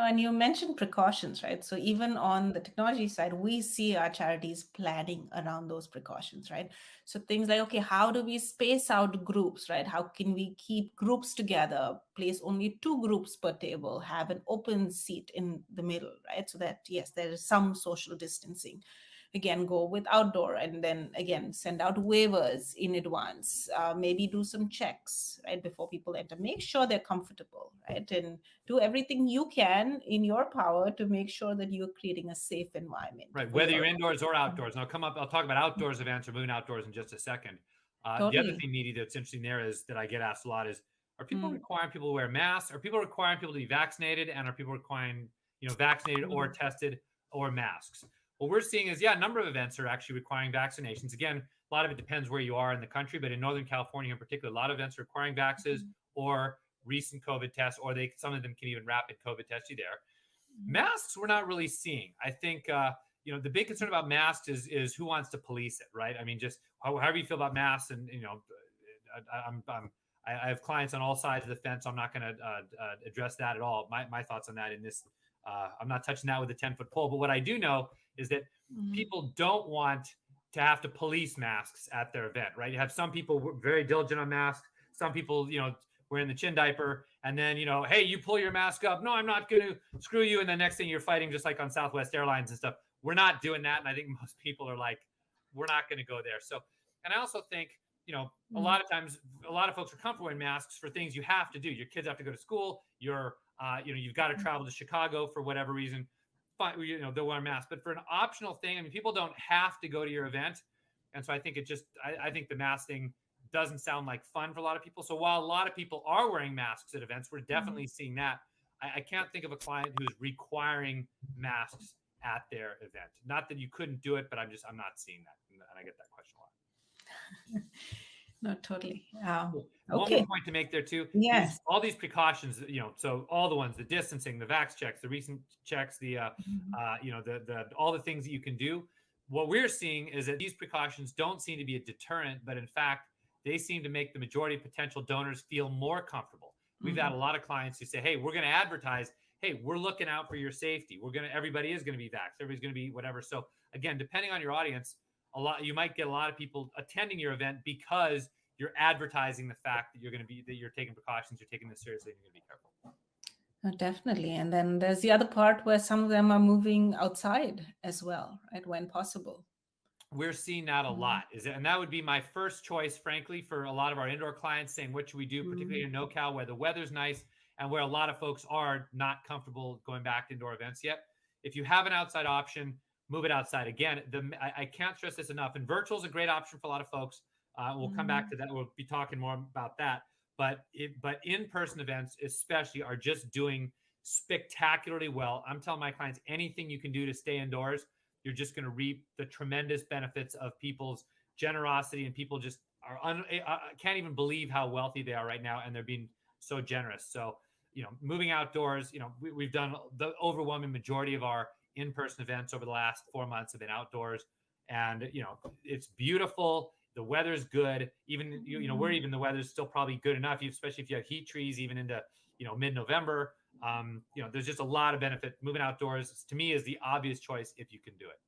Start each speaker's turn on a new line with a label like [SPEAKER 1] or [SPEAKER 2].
[SPEAKER 1] and you mentioned precautions, right? So even on the technology side, we see our charities planning around those precautions, right? So things like, okay, how do we space out groups, right? How can we keep groups together, place only two groups per table, have an open seat in the middle, right? So that, yes, there is some social distancing. Again, go with outdoor, and then again send out waivers in advance, maybe do some checks right before people enter, make sure they're comfortable, right? And do everything you can in your power to make sure that you're creating a safe environment,
[SPEAKER 2] right?
[SPEAKER 1] for
[SPEAKER 2] Whether
[SPEAKER 1] your
[SPEAKER 2] you're indoors or outdoors. And I'll talk about outdoors events or moving outdoors in just a second. The other
[SPEAKER 1] totally.
[SPEAKER 2] thing, Needy, that's interesting there is that I get asked a lot is, are people
[SPEAKER 1] Mm.
[SPEAKER 2] requiring people to wear masks? Are people requiring people to be vaccinated? And are people requiring, vaccinated or tested or masks? What we're seeing is, yeah, a number of events are actually requiring vaccinations. Again, a lot of it depends where you are in the country, but in Northern California in particular, a lot of events are requiring vaxes or recent COVID tests, or some of them can even rapid COVID test you there. Masks, we're not really seeing. I think, the big concern about masks is who wants to police it, right? I mean, just however you feel about masks, and I have clients on all sides of the fence. I'm not going to address that at all. My thoughts on that in this, I'm not touching that with a 10-foot pole. But what I do know is that people don't want to have to police masks at their event, right? You have some people very diligent on masks. Some people, wearing the chin diaper, and then, hey, you pull your mask up. No, I'm not going to, screw you. And the next thing you're fighting, just like on Southwest Airlines and stuff. We're not doing that. And I think most people are like, we're not going to go there. So, and I also think, a lot of times, a lot of folks are comfortable in masks for things you have to do. Your kids have to go to school. You've got to travel to Chicago for whatever reason. Fine, they'll wear a mask. But for an optional thing, I mean, people don't have to go to your event. And so I think I think the mask thing doesn't sound like fun for a lot of people. So while a lot of people are wearing masks at events, we're definitely seeing that. I can't think of a client who's requiring masks at their event. Not that you couldn't do it, but I'm not seeing that. And I get that question a lot.
[SPEAKER 1] No, totally.
[SPEAKER 2] One
[SPEAKER 1] Okay.
[SPEAKER 2] more point to make there too.
[SPEAKER 1] Yes.
[SPEAKER 2] All these precautions, so all the ones, the distancing, the vax checks, the recent checks, the all the things that you can do. What we're seeing is that these precautions don't seem to be a deterrent, but in fact, they seem to make the majority of potential donors feel more comfortable. We've had a lot of clients who say, hey, we're going to advertise, hey, we're looking out for your safety. Everybody is going to be vaxxed. Everybody's going to be whatever. So again, depending on your audience, you might get a lot of people attending your event because you're advertising the fact that you're taking precautions, you're taking this seriously, and you're going to be careful.
[SPEAKER 1] Oh, definitely. And then there's the other part where some of them are moving outside as well, right? When possible.
[SPEAKER 2] We're seeing that a lot, and that would be my first choice, frankly, for a lot of our indoor clients, saying, what should we do, particularly in NoCal, where the weather's nice and where a lot of folks are not comfortable going back to indoor events yet. If you have an outside option, move it outside. Again, I can't stress this enough, and virtual is a great option for a lot of folks. We'll come back to that. We'll be talking more about that. But in-person events especially are just doing spectacularly well. I'm telling my clients, anything you can do to stay indoors, you're just going to reap the tremendous benefits of people's generosity, and people just can't even believe how wealthy they are right now, and they're being so generous. So, moving outdoors, we've done the overwhelming majority of our in-person events over the last 4 months have been outdoors, and it's beautiful. The weather's good. Even the weather's still probably good enough, especially if you have heat trees, even into mid-November. There's just a lot of benefit. Moving outdoors, to me, is the obvious choice if you can do it.